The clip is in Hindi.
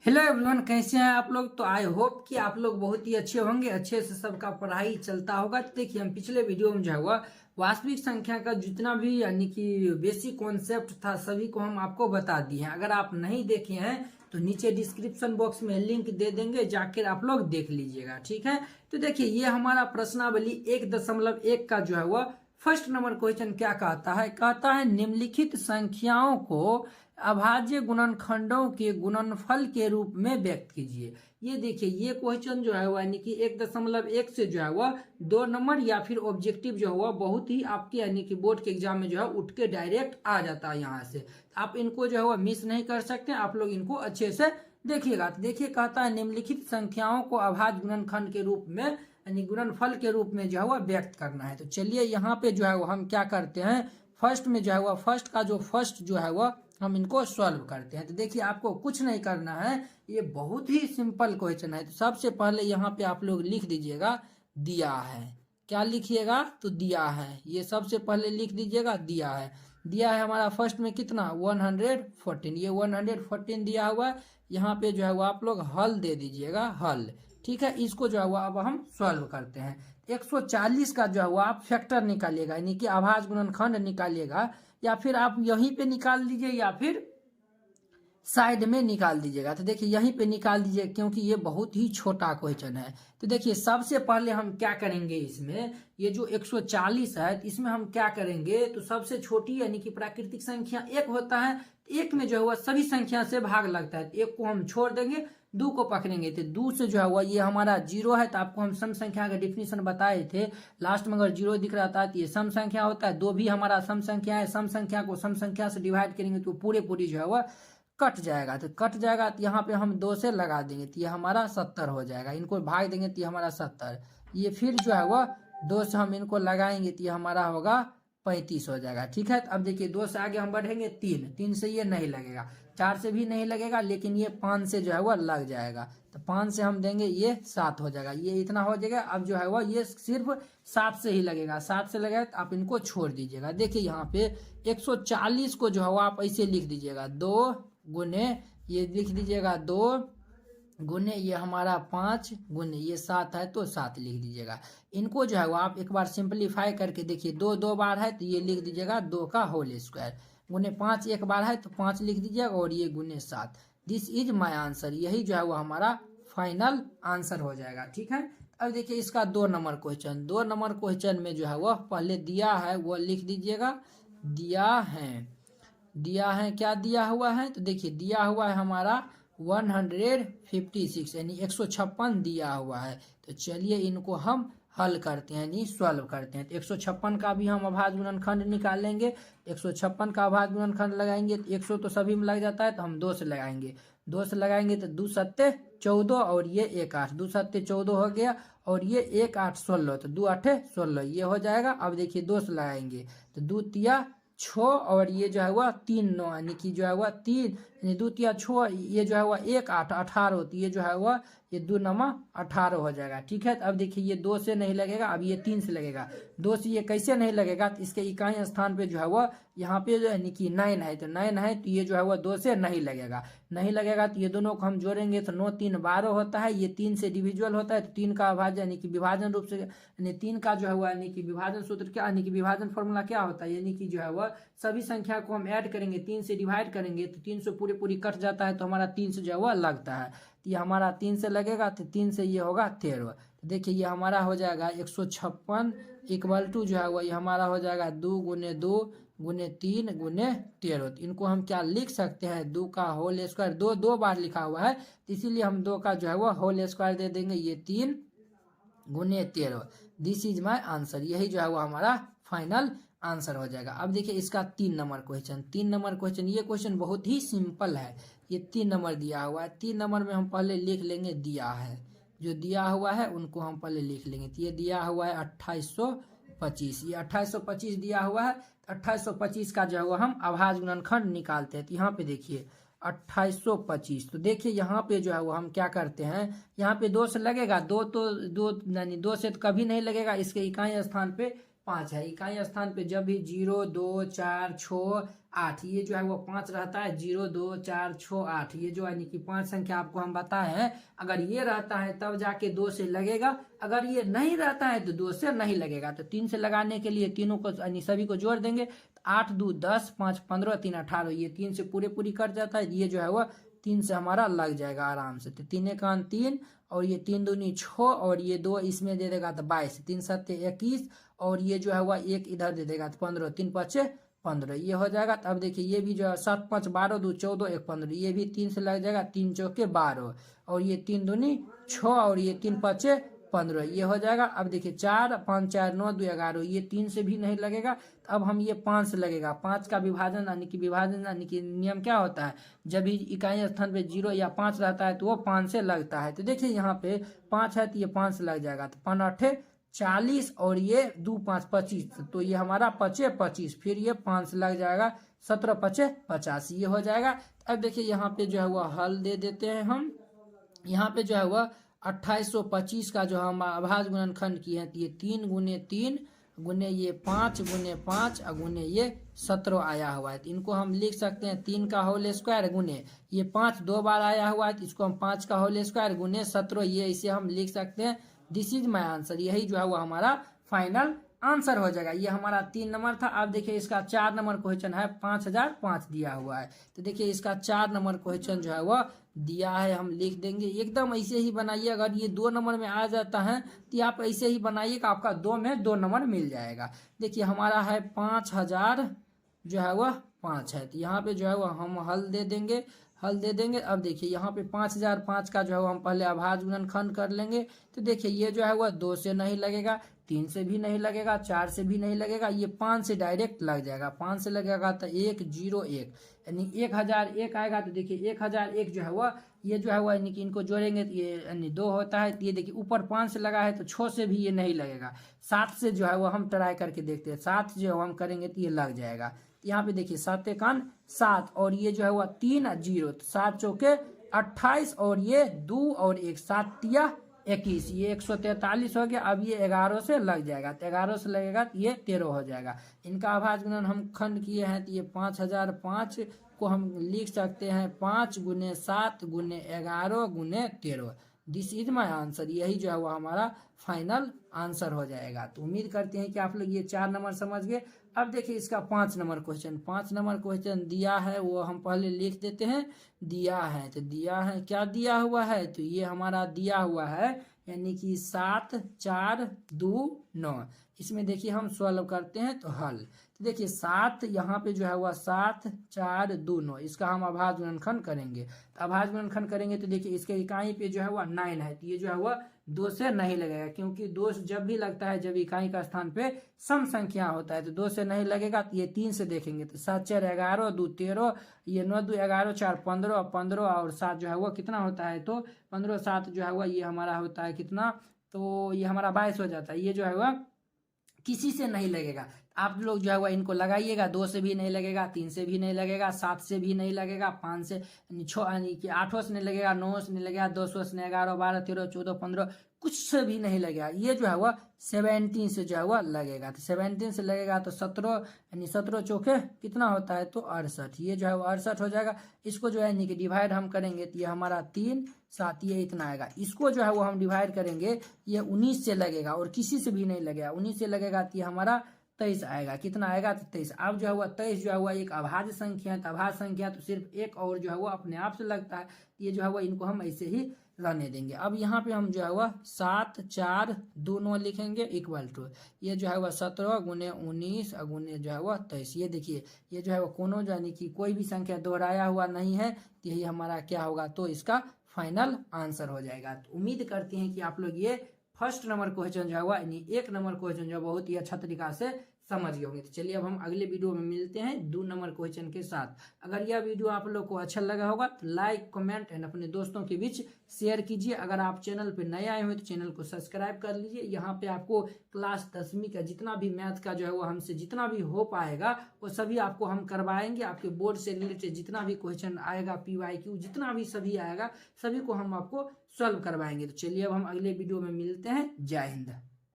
हेलो एवरीवन, कैसे हैं आप लोग। तो आई होप कि आप लोग बहुत ही अच्छे होंगे, अच्छे से सबका पढ़ाई चलता होगा। तो देखिए, हम पिछले वीडियो में जो है वह वास्तविक संख्या का जितना भी यानी कि बेसिक कॉन्सेप्ट था सभी को हम आपको बता दिए हैं। अगर आप नहीं देखे हैं तो नीचे डिस्क्रिप्शन बॉक्स में लिंक दे देंगे, जाकर आप लोग देख लीजिएगा, ठीक है। तो देखिए, ये हमारा प्रश्नावली 1.1 का जो है वह फर्स्ट नंबर क्वेश्चन क्या कहता है निम्नलिखित संख्याओं को अभाज्य गुणनखंडों के गुणनफल के रूप में व्यक्त कीजिए। ये देखिए, ये क्वेश्चन जो है वह यानी कि 1.1 से जो है वह 2 नंबर या फिर ऑब्जेक्टिव जो है वह बहुत ही आपके यानी कि बोर्ड के एग्जाम में जो है उठ के डायरेक्ट आ जाता है यहाँ से। आप इनको जो है वह मिस नहीं कर सकते, आप लोग इनको अच्छे से देखिएगा। तो देखिए, कहता है निम्नलिखित संख्याओं को अभाज्य गुणनखंड के रूप में यानी गुणनफल के रूप में जो है वह व्यक्त करना है। तो चलिए यहाँ पे जो है वो हम क्या करते हैं, फर्स्ट में जो है वह फर्स्ट का जो फर्स्ट जो है वह हम इनको सॉल्व करते हैं। तो देखिए, आपको कुछ नहीं करना है, ये बहुत ही सिंपल क्वेश्चन है। तो सबसे पहले यहाँ पे आप लोग लिख दीजिएगा दिया है। क्या लिखिएगा, तो दिया है, ये सबसे पहले लिख दीजिएगा दिया है। दिया है हमारा फर्स्ट में कितना 114, ये 114 दिया हुआ है। यहाँ पे जो है वो आप लोग हल दे दीजिएगा, हल, ठीक है। इसको जो है वो अब हम सॉल्व करते हैं। 140 का जो है वो आप फैक्टर निकालिएगा, यानी कि अभाज्य गुणनखंड निकालिएगा, या फिर आप यहीं पे निकाल दीजिए या फिर साइड में निकाल दीजिएगा। तो देखिए, यहीं पे निकाल दीजिए क्योंकि ये बहुत ही छोटा क्वेश्चन है। तो देखिए, सबसे पहले हम क्या करेंगे, इसमें ये जो 140 है इसमें हम क्या करेंगे, तो सबसे छोटी यानी कि प्राकृतिक संख्या 1 होता है। एक में जो है वह सभी संख्या से भाग लगता है, एक को हम छोड़ देंगे, 2 को पकड़ेंगे। तो 2 से जो है वह ये हमारा 0 है। तो आपको हम सम संख्या का डिफिनीशन बताए थे, लास्ट में अगर 0 दिख रहा था तो ये सम संख्या होता है। 2 भी हमारा सम संख्या है, सम संख्या को सम संख्या से डिवाइड करेंगे तो पूरी जो है वह कट जाएगा। तो कट जाएगा तो यहाँ पे हम 2 से लगा देंगे तो ये हमारा 70 हो जाएगा। इनको भाग देंगे तो ये हमारा 70, ये फिर जो है वह 2 से हम इनको लगाएंगे तो ये हमारा होगा 35 हो जाएगा, ठीक है। तो अब देखिए, 2 से आगे हम बढ़ेंगे 3 से ये नहीं लगेगा, 4 से भी नहीं लगेगा, लेकिन ये 5 से जो है वह लग जाएगा। तो 5 से हम देंगे, ये 7 हो जाएगा, ये इतना हो जाएगा। अब जो है वह ये सिर्फ 7 से ही लगेगा, 7 से लगेगा तो आप इनको छोड़ दीजिएगा। देखिए, यहाँ पे 140 को जो है वह आप ऐसे लिख दीजिएगा, 2 गुने ये लिख दीजिएगा 2 गुने ये हमारा 5 गुने ये 7 है तो 7 लिख दीजिएगा। इनको जो है वो आप एक बार सिंपलीफाई करके देखिए, 2 बार है तो ये लिख दीजिएगा 2 का होल स्क्वायर, गुने 5 एक बार है तो 5 लिख दीजिएगा, और ये गुने 7। दिस इज माय आंसर, यही जो है वो हमारा फाइनल आंसर हो जाएगा, ठीक है। अब देखिए, इसका 2 नंबर क्वेश्चन, 2 नंबर क्वेश्चन में जो है वह पहले दिया है वो लिख दीजिएगा, दिया है। दिया है, क्या दिया हुआ है, तो देखिए दिया हुआ है हमारा 156 यानी 156 दिया हुआ है। तो चलिए इनको हम हल करते हैं, यानी सॉल्व करते हैं। तो 156 का भी हम अभाज्य गुणनखंड निकालेंगे। 156 का अभाज्य गुणनखंड लगाएंगे तो 100 तो सभी में लग जाता है, तो हम 2 से लगाएंगे। 2 से लगाएंगे तो 2 सत्ते 14 और ये 1 8, 2 सत्ते 14 हो गया, और ये 1 8 16, तो 2 8 16 ये हो जाएगा। अब देखिए, 2 से लगाएंगे तो 2 तिया 6, और ये जो है वह 3 9 यानी कि जो है वह 3 यानी 2 तिया 6, ये जो है वह 1 8 18 होती है, जो है वह ये 2 नमा 18 हो जाएगा, ठीक है। तो अब देखिए, ये 2 से नहीं लगेगा, अब ये 3 से लगेगा। 2 से ये कैसे नहीं लगेगा, तो इसके इकाई स्थान पे जो है वह यहाँ पे जो यानी कि 9 है, तो 9 है तो ये जो है वह 2 से नहीं लगेगा। नहीं लगेगा तो ये दोनों को हम जोड़ेंगे तो 9 3 12 होता है, ये 3 से डिविजुअल होता है, तो 3 का अभाज्य यानी कि विभाजन रूप से, यानी 3 का जो है वह यानी कि विभाजन सूत्र क्या, यानी कि विभाजन फॉर्मूला क्या होता है, यानी कि जो है वह सभी संख्या को हम ऐड करेंगे, 3 से डिवाइड करेंगे तो 3 से पूरी कट जाता है, तो हमारा 3 से जो है वह लगता है। तो ये हमारा 3 से लगेगा तो 3 से ये होगा 13। तो देखिए, ये हमारा हो जाएगा 156 इक्वल टू जो है वह ये हमारा हो जाएगा 2 गुने 2 गुने 3 गुने 13। तो इनको हम क्या लिख सकते हैं, 2 का होल स्क्वायर, 2 बार लिखा हुआ है तो इसीलिए हम 2 का जो है वह होल स्क्वायर दे देंगे, ये 3 गुने 13। दिस इज माय आंसर, यही जो है वो हमारा फाइनल आंसर हो जाएगा। अब देखिए, इसका 3 नंबर क्वेश्चन, 3 नंबर क्वेश्चन, ये क्वेश्चन बहुत ही सिंपल है। ये 3 नंबर दिया हुआ है, 3 नंबर में हम पहले लिख लेंगे दिया है, जो दिया हुआ है उनको हम पहले लिख लेंगे। तो ये दिया हुआ है 2825, ये 2825 दिया हुआ है। 2825 का जो है वो हम अभाज्य गुणनखंड निकालते हैं। तो यहाँ पे देखिए 2825, तो देखिए यहाँ पे जो है वो हम क्या करते हैं, यहाँ पे 2 से लगेगा, 2 तो 2 यानी 2 से तो कभी नहीं लगेगा, इसके इकाई स्थान पे 5 है। इकाई स्थान पे जब भी 0 2 4 6 8, ये जो है वो 5 रहता है, 0 2 4 6 8, ये जो यानी कि 5 संख्या आपको हम बताए हैं। अगर ये रहता है तब जाके 2 से लगेगा, अगर ये नहीं रहता है तो 2 से नहीं लगेगा। तो 3 से लगाने के लिए तीनों को यानी सभी को जोड़ देंगे। 8 2 10, 5 15, 3 18, ये 3 से पूरी कट जाता है। ये जो है वह 3 से हमारा लग जाएगा आराम से। तो 3 1 3 और ये 3 दूनी 6 और ये 2 इसमें दे देगा तो 22, 3 7 21 और ये जो है वह 1 इधर दे देगा तो 15, 3 5 15, ये हो जाएगा। तो अब देखिए ये भी जो है 7 5 12 2 14 1 15, ये भी 3 से लग जाएगा, 3 चौके 12 और ये 3 दूनी 6 और ये 3 5 15, ये हो जाएगा। अब देखिए 4 5 4 9 2 11, ये 3 से भी नहीं लगेगा। तो अब हम ये 5 से लगेगा। 5 का विभाजन यानी कि नियम क्या होता है, जब भी इकाई स्थान पे 0 या 5 रहता है तो वो 5 से लगता है। तो देखिए यहाँ पे 5 है तो ये 5 से लग जाएगा। तो 5 8 40 और ये 2 5 25, तो ये हमारा 5 25, फिर ये 5 से लग जाएगा, 17 5 50, ये हो जाएगा। अब देखिए यहाँ पे जो है वह हल दे देते हैं हम। यहाँ पे जो है वह 2825 का जो हम अभाज्य गुणनखंड किए हैं, तो ये 3 गुने 3 गुने ये 5 गुने 5 और गुने ये 17 आया हुआ है। तो इनको हम लिख सकते हैं 3 का होल स्क्वायर गुने ये 5 2 बार आया हुआ है, तो इसको हम 5 का होल स्क्वायर गुने 17, ये इसे हम लिख सकते हैं। दिस इज माई आंसर, यही जो है वो हमारा फाइनल आंसर हो जाएगा। ये हमारा 3 नंबर था। अब देखिए इसका 4 नंबर क्वेश्चन है, 5005 दिया हुआ है। तो देखिए इसका 4 नंबर क्वेश्चन जो है वह दिया है, हम लिख देंगे। एकदम ऐसे ही बनाइए, अगर ये 2 नंबर में आ जाता है तो आप ऐसे ही बनाइएगा, आपका 2 में 2 नंबर मिल जाएगा। देखिए हमारा है 5000 जो है वह 5 है, तो यहाँ पे जो है वह हम हल दे देंगे। अब देखिए यहाँ पे 5005 का जो है हम पहले अभाज्य गुणनखंड कर लेंगे। तो देखिए ये जो है वह 2 से नहीं लगेगा, 3 से भी नहीं लगेगा, 4 से भी नहीं लगेगा, ये 5 से डायरेक्ट लग जाएगा। 5 से लगेगा तो 1 0 1 यानी 1001 आएगा। तो देखिए 1001 जो है वह ये जो है वह यानी कि इनको जोड़ेंगे तो ये यानी 2 होता है। तो ये देखिए ऊपर 5 से लगा है तो 6 से भी ये नहीं लगेगा। 7 से जो है वह हम ट्राई करके देखते हैं, 7 जो हम करेंगे तो ये लग जाएगा। यहाँ पे देखिए 7 1 7 और ये जो है वह 3 0, तो 7 चौके 28 और ये 2 और 1 7 तिया 21, ये 143 हो गया। अब ये 11 से लग जाएगा, तो 11 से लगेगा तो ये 13 हो जाएगा। इनका अभाज्य गुणन हम खंड किए हैं, तो ये 5005 को हम लिख सकते हैं 5 गुने 7 गुने 11 गुने 13। दिस इज माई आंसर, यही जो है वो हमारा फाइनल आंसर हो जाएगा। तो उम्मीद करते हैं कि आप लोग ये 4 नंबर समझ गए। अब देखिए इसका 5 नंबर क्वेश्चन, 5 नंबर क्वेश्चन दिया है वो हम पहले लिख देते हैं। दिया है तो दिया है, क्या दिया हुआ है, तो ये हमारा दिया हुआ है यानी कि 7 4 2 9। इसमें देखिए हम सॉल्व करते हैं तो हल, तो देखिए 7 यहाँ पे जो है वह 7 4 2 9, इसका हम अभाज्य गुणनखंड करेंगे। तो अभाज्य गुणनखंड करेंगे तो देखिए इसके इकाई पे जो है वह 9 है, तो ये जो है वह 2 से नहीं लगेगा, क्योंकि 2 जब भी लगता है जब इकाई का स्थान पे सम संख्या होता है तो 2 से नहीं लगेगा। तो ये 3 से देखेंगे तो 7 4 11 2 13, ये 9 2 11 4 15 15 और 7 जो है वो कितना होता है, तो 15 7 जो है वह ये हमारा होता है कितना, तो ये हमारा 22 हो जाता है। ये जो है वह किसी से नहीं लगेगा। आप लोग जो है वह इनको लगाइएगा, 2 से भी नहीं लगेगा, 3 से भी नहीं लगेगा, 7 से भी नहीं लगेगा, 5 से 6 यानी कि 8 से नहीं लगेगा, 9 से नहीं लगेगा, 10 से नहीं, 11 12 13 14 15 कुछ से भी नहीं लगेगा। ये जो है वह 17 से जो है वह लगेगा। तो 17 से लगेगा तो 17 यानी 17 चौके कितना होता है, तो 68, ये जो है वह 68 हो जाएगा। इसको जो है यानी कि डिवाइड हम करेंगे तो ये हमारा 3 7 ये इतना आएगा। इसको जो है वो हम डिवाइड करेंगे, ये 19 से लगेगा और किसी से भी नहीं लगेगा, 19 से लगेगा तो ये हमारा 23 आएगा। कितना आएगा, तो 23। अब जो है वह 23 जो है वह एक अभाज्य संख्या है, तो अभाज्य संख्या तो सिर्फ एक और जो है वो अपने आप से लगता है, ये जो है वह इनको हम ऐसे ही रहने देंगे। अब यहाँ पे हम जो है वह 7 4 2 9 लिखेंगे इक्वल टू, ये जो है वह 17 गुने 19 गुने जो है वह 23। ये देखिए ये जो है वह कोनो यानी कि कोई भी संख्या दोहराया हुआ नहीं है, तो यही हमारा क्या होगा, तो इसका फाइनल आंसर हो जाएगा। तो उम्मीद करते हैं कि आप लोग ये फर्स्ट नंबर क्वेश्चन जो है यानी 1 नंबर क्वेश्चन जो बहुत ही अच्छा तरीका से समझ गए होंगे। तो चलिए अब हम अगले वीडियो में मिलते हैं 2 नंबर क्वेश्चन के साथ। अगर यह वीडियो आप लोग को अच्छा लगा होगा तो लाइक कमेंट एंड अपने दोस्तों के बीच शेयर कीजिए। अगर आप चैनल पे नए आए हुए तो चैनल को सब्सक्राइब कर लीजिए। यहाँ पे आपको क्लास 10वीं का जितना भी मैथ का जो है वो हमसे जितना भी हो पाएगा वो सभी आपको हम करवाएंगे। आपके बोर्ड से रिलेटेड जितना भी क्वेश्चन आएगा, PYQ जितना भी सभी आएगा, सभी को हम आपको सॉल्व करवाएंगे। तो चलिए अब हम अगले वीडियो में मिलते हैं। जय हिंद।